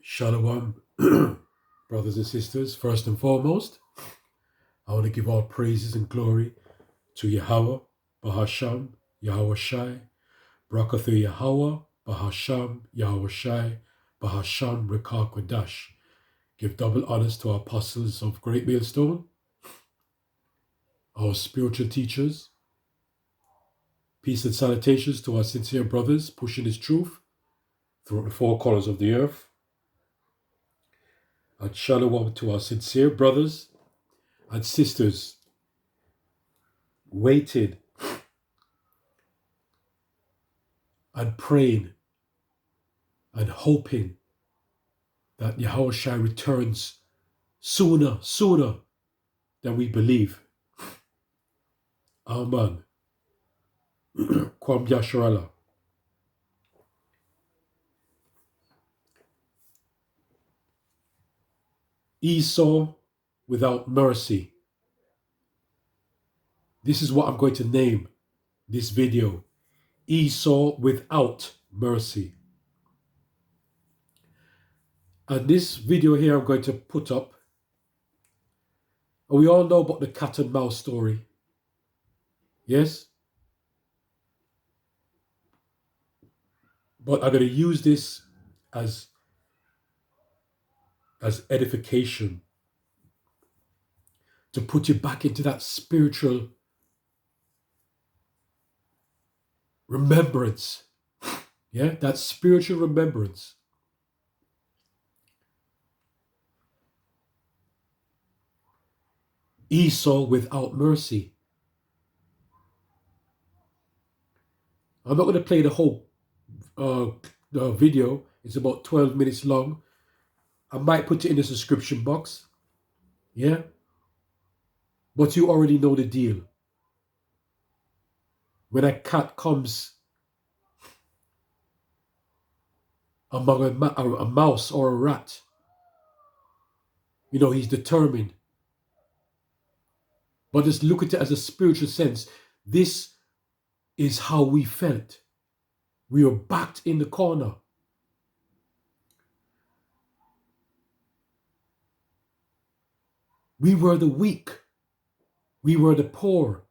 Shalom, brothers and sisters. First and foremost, I want to give all praises and glory to Yahweh, Bahasham, Yahweh Shai, Brakathu Yahweh, Bahasham, Yahweh Shai, Bahasham, Rekah Kodash. Give double honors to our apostles of Great Millstone, our spiritual teachers. Peace and salutations to our sincere brothers pushing His truth throughout the four corners of the earth. And shalom to our sincere brothers and sisters waiting and praying and hoping that Yahweh Shai returns sooner than we believe. Amen. Kwam Yasharala. Esau without mercy. This is what I'm going to name this video. Esau without mercy. And this video here I'm going to put up. And we all know about the cat and mouse story. Yes? But I'm going to use this as edification to put you back into that spiritual remembrance. Yeah, that spiritual remembrance. Esau without mercy. I'm not going to play the whole video. It's about 12 minutes long. I might put it in the description box. Yeah? But you already know the deal. When a cat comes among a mouse or a rat, you know, he's determined. But just look at it as a spiritual sense. This is how we felt. We were backed in the corner. We were the weak. We were the poor.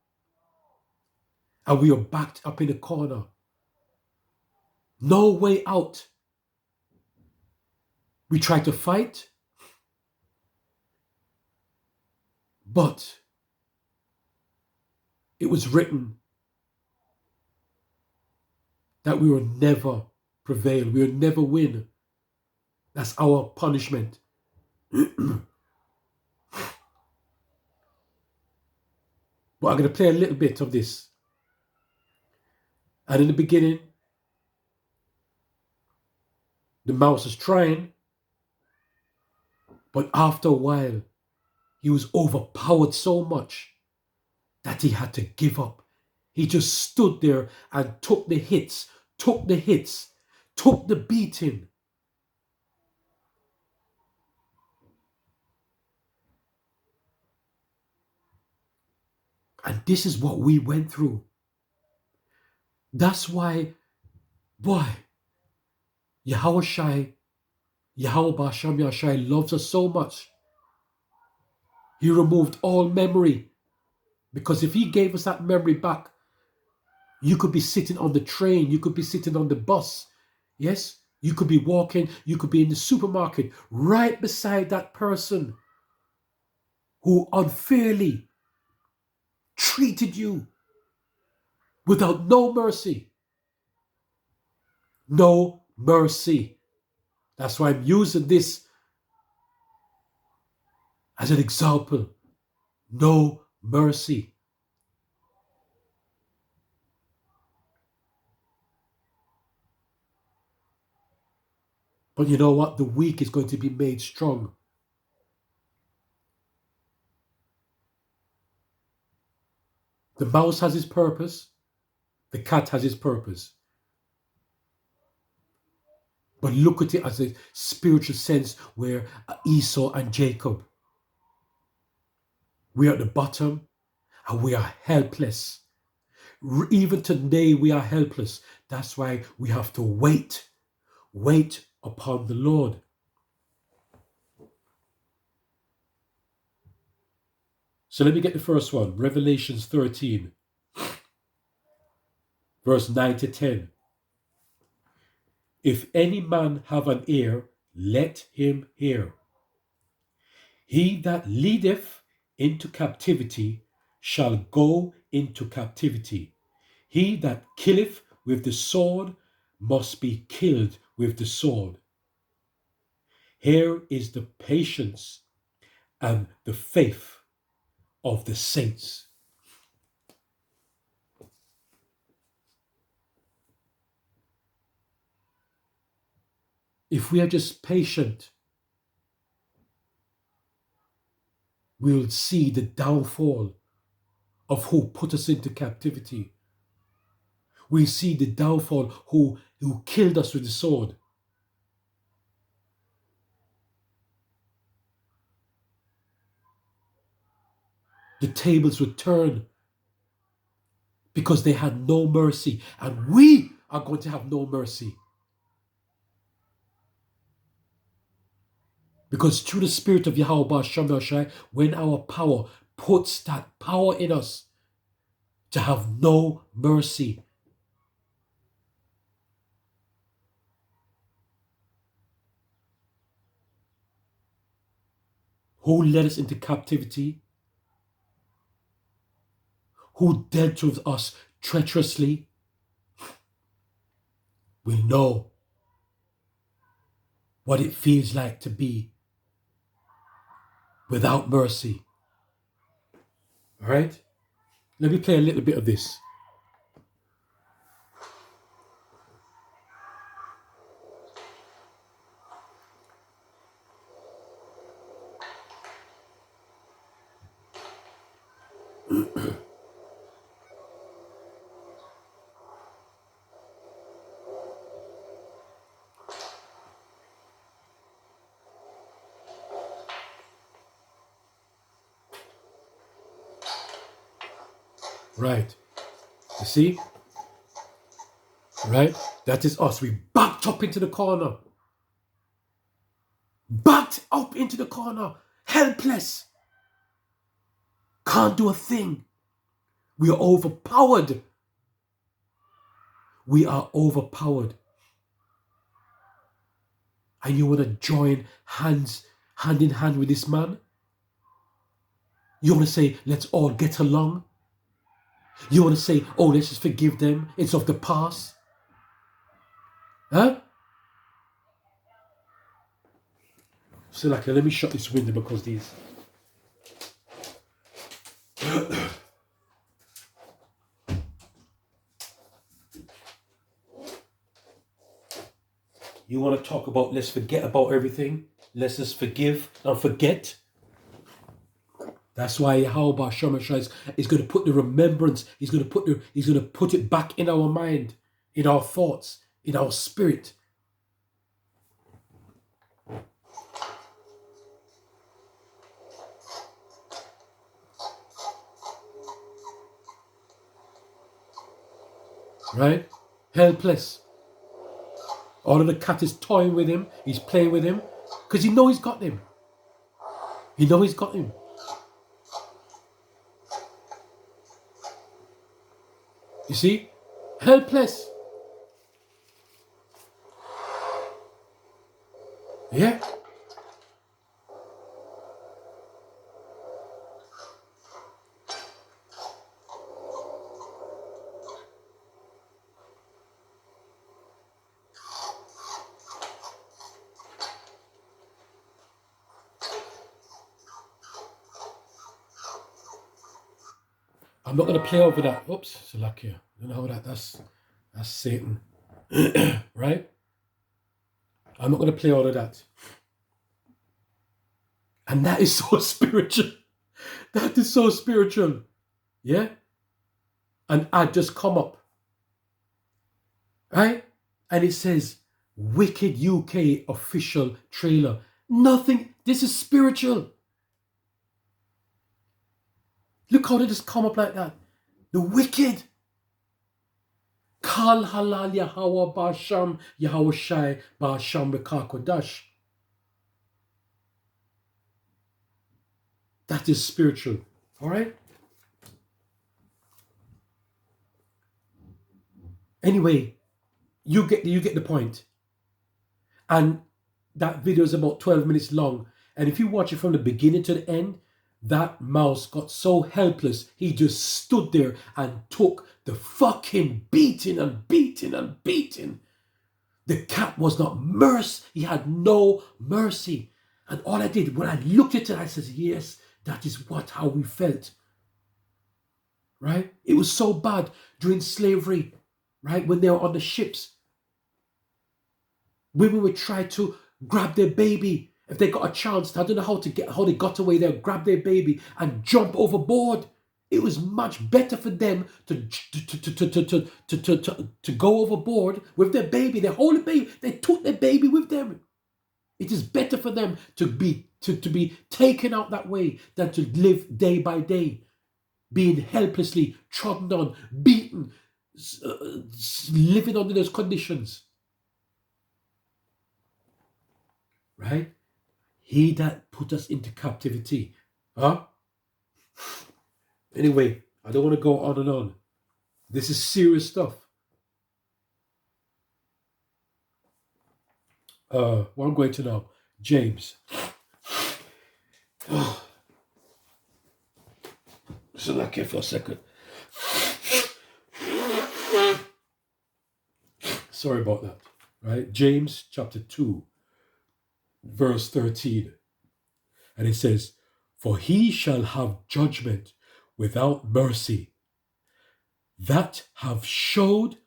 And we were backed up in the corner. No way out. We tried to fight. But it was written that we will never prevail. We will never win. That's our punishment. But I'm going to play a little bit of this. And in the beginning, the mouse is trying. But after a while, he was overpowered so much that he had to give up. He just stood there and took the hits, took the beating. And this is what we went through. That's why, boy, Yahweh Shai, Yahweh Basham Yahshai loves us so much. He removed all memory. Because if he gave us that memory back, you could be sitting on the train, you could be sitting on the bus. Yes? You could be walking, you could be in the supermarket right beside that person who unfairly treated you without no mercy. No mercy. That's why I'm using this as an example. No mercy. But you know what? The weak is going to be made strong. The mouse has its purpose. The cat has its purpose. But look at it as a spiritual sense where Esau and Jacob, we are at the bottom and we are helpless. Even today we are helpless. That's why we have to wait upon the Lord. So let me get the first one. Revelations 13, verse 9 to 10. If any man have an ear, let him hear. He that leadeth into captivity shall go into captivity. He that killeth with the sword must be killed with the sword. Here is the patience and the faith of the saints. If we are just patient, we will see the downfall of who put us into captivity. We see the downfall who killed us with the sword. The tables would turn because they had no mercy, and we are going to have no mercy. Because through the Spirit of Yahweh Ba'Shem Yahshai, when our power puts that power in us to have no mercy. Who led us into captivity? Who dealt with us treacherously? We know what it feels like to be without mercy. All right? Let me play a little bit of this. Right. You see? Right? That is us. We backed up into the corner. Backed up into the corner. Helpless. Can't do a thing. We are overpowered. We are overpowered. And you want to join hand in hand with this man? You want to say, let's all get along? You want to say, oh, let's just forgive them. It's of the past. Huh? So like, let me shut this window because these... You want to talk about let's forget about everything? Let's just forgive and forget? That's why Yahweh Ba'Shem Yahshai is going to put the remembrance, he's going to put it back in our mind, in our thoughts, in our spirit. Right? Helpless. All of the cat is toying with him, he's playing with him, because he knows he's got him. He knows he's got him. You see? Helpless. Yeah? I'm not going to play over that. Oops, it's a luck here. You know that's Satan. Right? I'm not going to play all of that. And that is so spiritual. That is so spiritual. Yeah? And I just come up. Right? And it says, Wicked UK official trailer. Nothing. This is spiritual. Look how they just come up like that. The wicked. Kal halal Yahweh Ba'Shem Yahweh Shai Ba'Shem B'Kakodash. That is spiritual. All right? Anyway, you get the point. And that video is about 12 minutes long. And if you watch it from the beginning to the end, that mouse got so helpless, he just stood there and took the fucking beating and beating and beating. The cat was not mercy. He had no mercy. And all I did, when I looked at it, I said, yes, that is how we felt. Right? It was so bad during slavery, right? When they were on the ships. Women would try to grab their baby if they got a chance. I don't know how they got away there, grab their baby and jump overboard. It was much better for them to go overboard with their baby. They hold the baby. They took their baby with them. It is better for them to be taken out that way than to live day by day, being helplessly trodden on, beaten, living under those conditions. Right? He that put us into captivity. Huh? Anyway, I don't want to go on and on. This is serious stuff. What I'm going to now, James. So not here for a second. Sorry about that. Right? James chapter 2, verse 13. And it says, for he shall have judgment without mercy, that have showed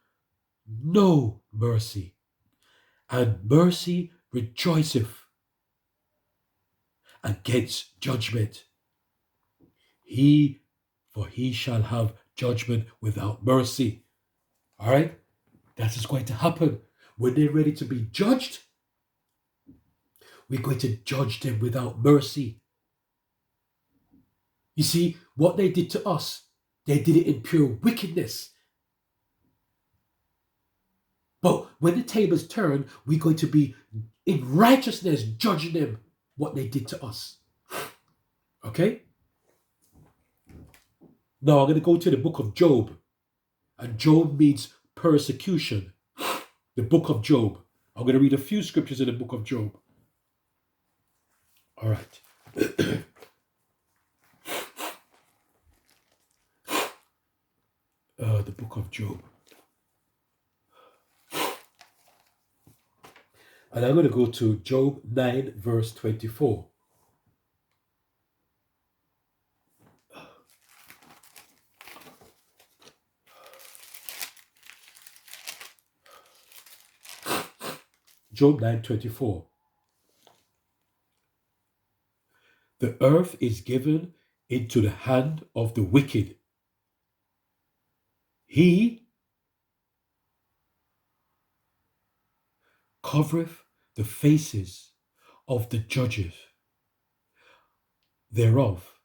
no mercy, and mercy rejoiceth against judgment. For he shall have judgment without mercy. All right? That is going to happen. When they're ready to be judged, we're going to judge them without mercy. You see, what they did to us, they did it in pure wickedness. But when the tables turn, we're going to be in righteousness judging them what they did to us. Okay? Now I'm going to go to the book of Job. And Job means persecution. The book of Job. I'm going to read a few scriptures in the book of Job. All right. The book of Job. And I'm going to go to Job 9, verse 24. Job 9:24. The earth is given into the hand of the wicked. He covereth the faces of the judges thereof.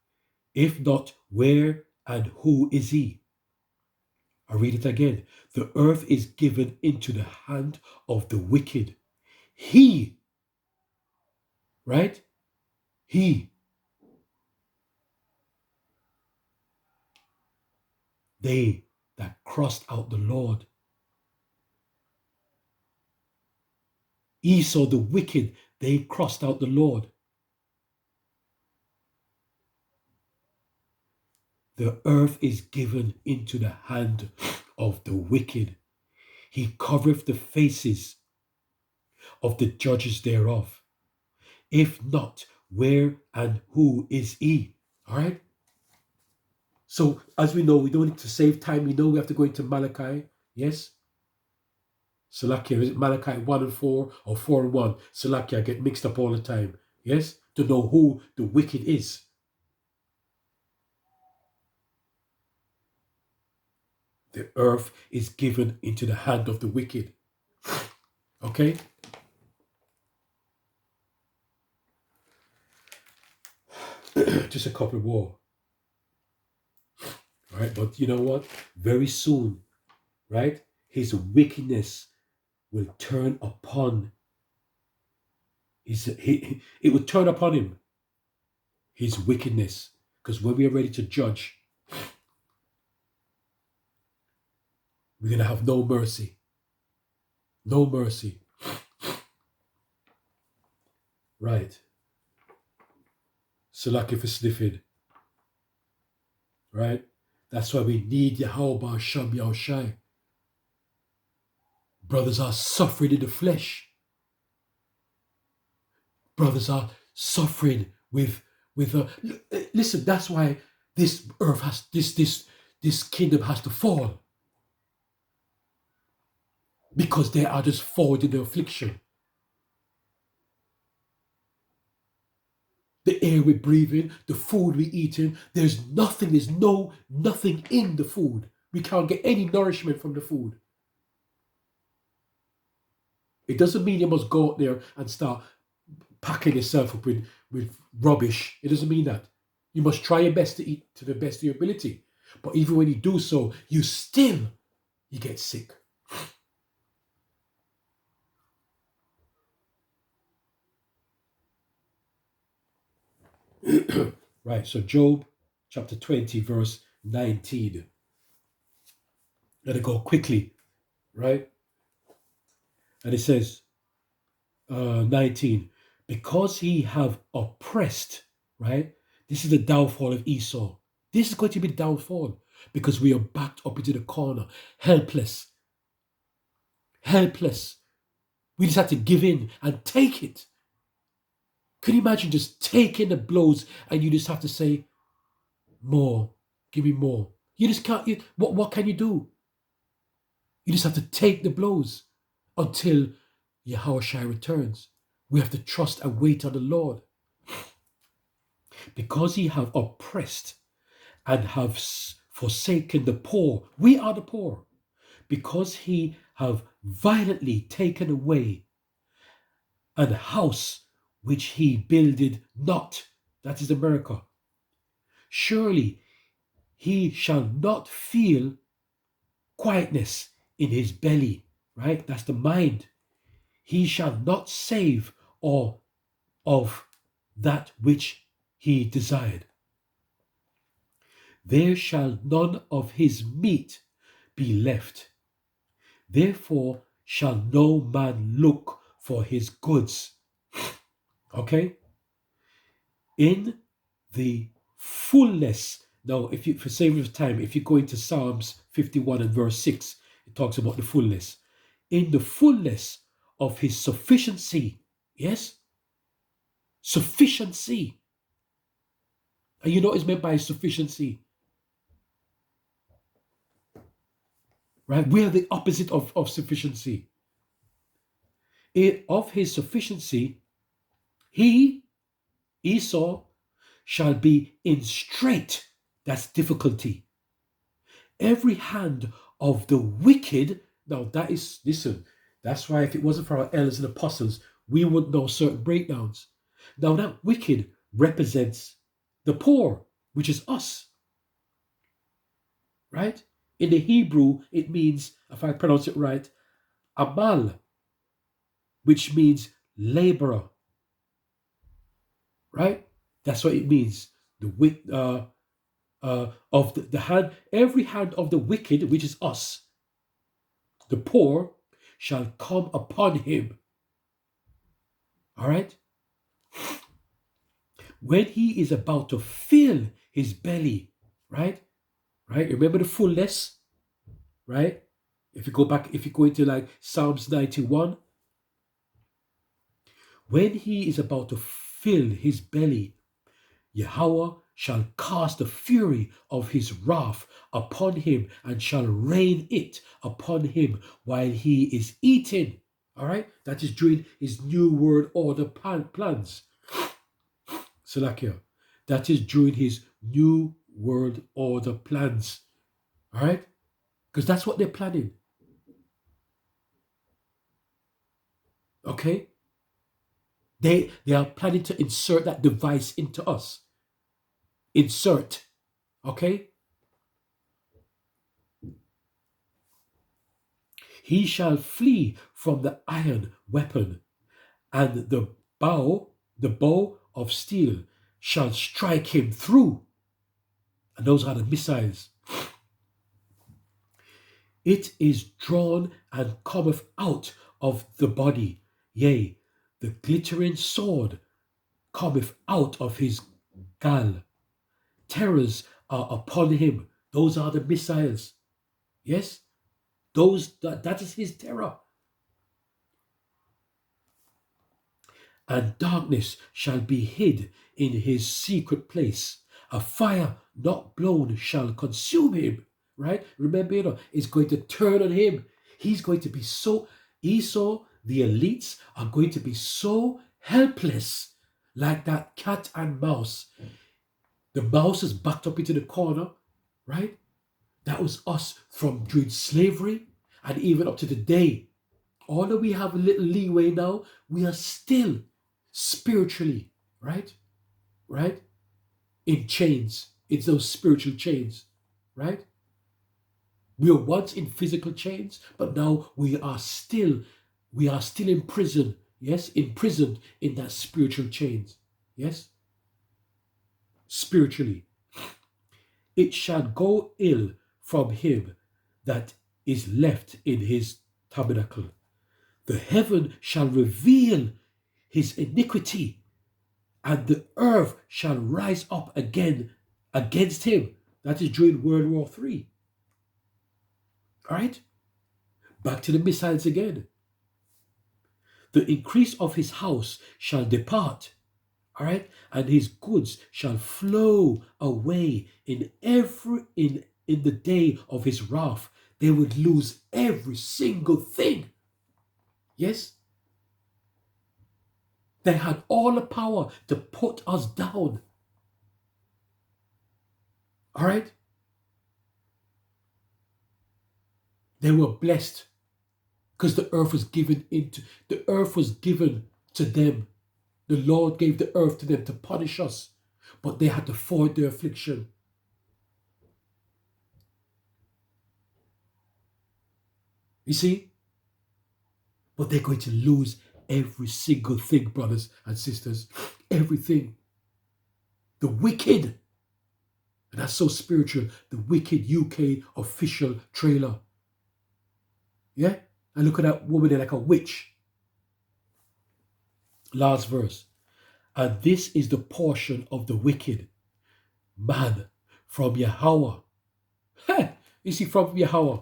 If not, where and who is he? I read it again. The earth is given into the hand of the wicked. He, right? He. They that crossed out the Lord. Esau, the wicked, they crossed out the Lord. The earth is given into the hand of the wicked. He covereth the faces of the judges thereof. If not, where and who is he? All right? So, as we know, we don't need to save time. We know we have to go into Malachi. Yes? Salakia, is it Malachi 1 and 4 or 4 and 1? Salakia, I get mixed up all the time. Yes? To know who the wicked is. The earth is given into the hand of the wicked. Okay? Just a couple more. Right? But you know what? Very soon, right? His wickedness will turn upon. It will turn upon him. His wickedness. Because when we are ready to judge, we're going to have no mercy. No mercy. Right. Salaki for sniffing. Right? That's why we need Yahweh Sham Yahushai. Brothers are suffering in the flesh. Brothers are suffering with listen, that's why this earth has this kingdom has to fall. Because they are just forward in the affliction. The air we're breathing, the food we're eating, there's nothing in the food. We can't get any nourishment from the food. It doesn't mean you must go out there and start packing yourself up with rubbish. It doesn't mean that. You must try your best to eat to the best of your ability. But even when you do so, you get sick. Right, so Job chapter 20, verse 19. Let it go quickly, right? And it says, 19, because he have oppressed, right? This is the downfall of Esau. This is going to be the downfall because we are backed up into the corner, helpless. Helpless. We just have to give in and take it. Can you imagine just taking the blows and you just have to say, more, give me more. You just can't, what can you do? You just have to take the blows until Yahushua returns. We have to trust and wait on the Lord. Because he have oppressed and have forsaken the poor. We are the poor. Because he have violently taken away an house which he builded not. That is America. Surely he shall not feel quietness in his belly, right? That's the mind. He shall not save or of that which he desired. There shall none of his meat be left. Therefore shall no man look for his goods. Okay? In the fullness. Now, for saving of time, if you go into Psalms 51 and verse 6, it talks about the fullness. In the fullness of his sufficiency. Yes? Sufficiency. And you know what is meant by sufficiency? Right? We are the opposite of sufficiency. Of his sufficiency, he, Esau, shall be in strait. That's difficulty. Every hand of the wicked. Now that is, listen, that's why if it wasn't for our elders and apostles, we wouldn't know certain breakdowns. Now that wicked represents the poor, which is us. Right? In the Hebrew, it means, if I pronounce it right, amal, which means laborer. Right? That's what it means. The of the hand, every hand of the wicked, which is us, the poor, shall come upon him. All right? When he is about to fill his belly, right? Right? Remember the fullness, right? If you go into like Psalms 91, when he is about to fill his belly, Yahweh shall cast the fury of his wrath upon him and shall rain it upon him while he is eating. All right? That is during his new world order plans. Salakia. That is during his new world order plans. All right? Because that's what they're planning. Okay? They are planning to insert that device into us. Insert. Okay? He shall flee from the iron weapon, and the bow of steel shall strike him through. And those are the missiles. It is drawn and cometh out of the body. Yea, the glittering sword cometh out of his gall. Terrors are upon him. Those are the missiles. Yes? That is his terror. And darkness shall be hid in his secret place. A fire not blown shall consume him. Right? Remember, it's going to turn on him. He's going to be so, Esau, the elites are going to be so helpless, like that cat and mouse. The mouse is backed up into the corner, right? That was us from during slavery and even up to today. Although we have a little leeway now, we are still spiritually, right? Right? In chains. It's those spiritual chains, right? We were once in physical chains, but now we are still in prison. Yes, imprisoned in that spiritual chains. Yes? Spiritually. It shall go ill from him that is left in his tabernacle. The heaven shall reveal his iniquity, and the earth shall rise up again against him. That is during World War III. All right? Back to the missiles again. The increase of his house shall depart. All right? And his goods shall flow away in the day of his wrath. They would lose every single thing. Yes? They had all the power to put us down. All right? They were blessed because the earth was given to them. The Lord gave the earth to them to punish us, but they had to forward their affliction. You see? But they're going to lose every single thing, brothers and sisters. Everything. The wicked. And that's so spiritual. The wicked UK official trailer. Yeah? And look at that woman there like a witch. Last verse. And this is the portion of the wicked man from Yahweh. You see, from Yahweh.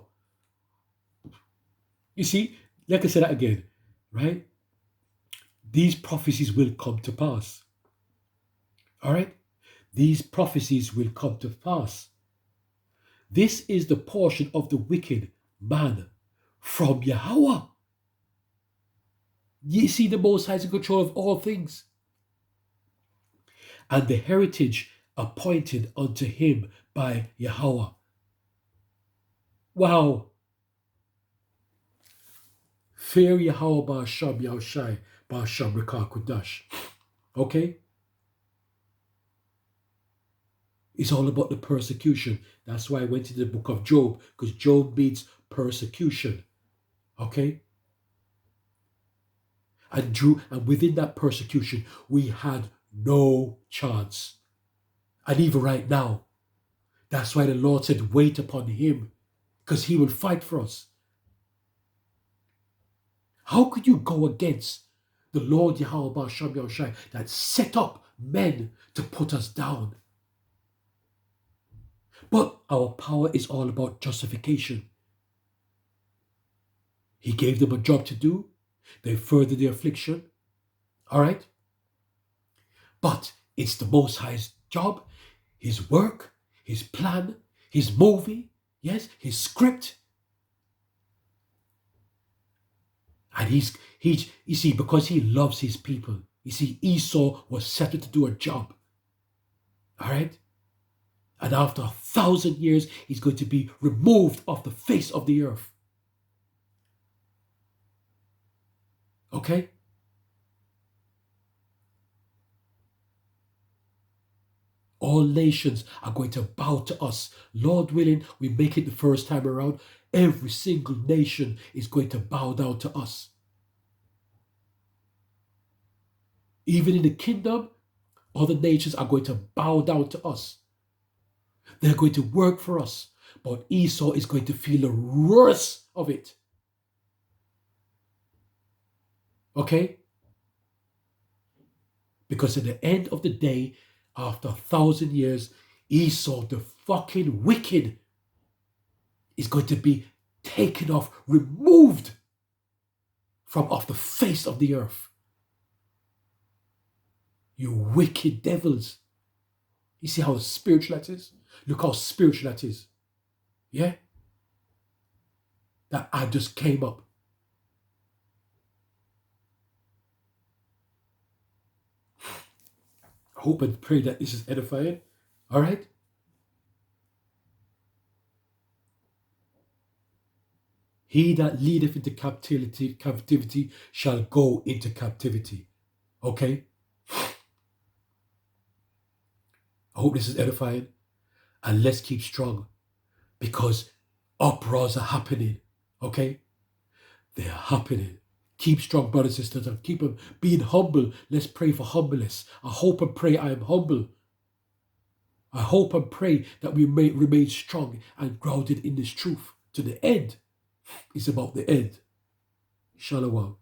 You see, like I said that again, right? These prophecies will come to pass. All right? These prophecies will come to pass. This is the portion of the wicked man from Yahweh. You see, the Most High is in control of all things. And the heritage appointed unto him by Yahweh. Wow. Fear Yahweh Ba'asham Yahushai Ba'asham Rekah Kudash. Okay? It's all about the persecution. That's why I went into the book of Job, because Job means persecution. Okay? And within that persecution, we had no chance. And even right now, that's why the Lord said, wait upon him, because he will fight for us. How could you go against the Lord Yahweh Ba'asham Yahushai that set up men to put us down? But our power is all about justification. He gave them a job to do. They furthered their affliction. All right? But it's the Most High's job, his work, his plan, his movie, yes, his script. And you see, because he loves his people. You see, Esau was settled to do a job. All right? And after 1,000 years, he's going to be removed off the face of the earth. Okay? All nations are going to bow to us. Lord willing, we make it the first time around. Every single nation is going to bow down to us. Even in the kingdom, other nations are going to bow down to us. They're going to work for us, but Esau is going to feel the worst of it. Okay? Because at the end of the day, after 1,000 years, Esau, the fucking wicked, is going to be taken off, removed from off the face of the earth. You wicked devils. You see how spiritual that is? Look how spiritual that is. Yeah? That I just came up. I hope and pray that this is edifying. All right? He that leadeth into captivity shall go into captivity. Okay? I hope this is edifying. And let's keep strong, because uproars are happening. Okay? They are happening. Keep strong, brothers and sisters, and keep being humble. Let's pray for humbleness. I hope and pray I am humble. I hope and pray that we may remain strong and grounded in this truth to the end. It's about the end. Shalom.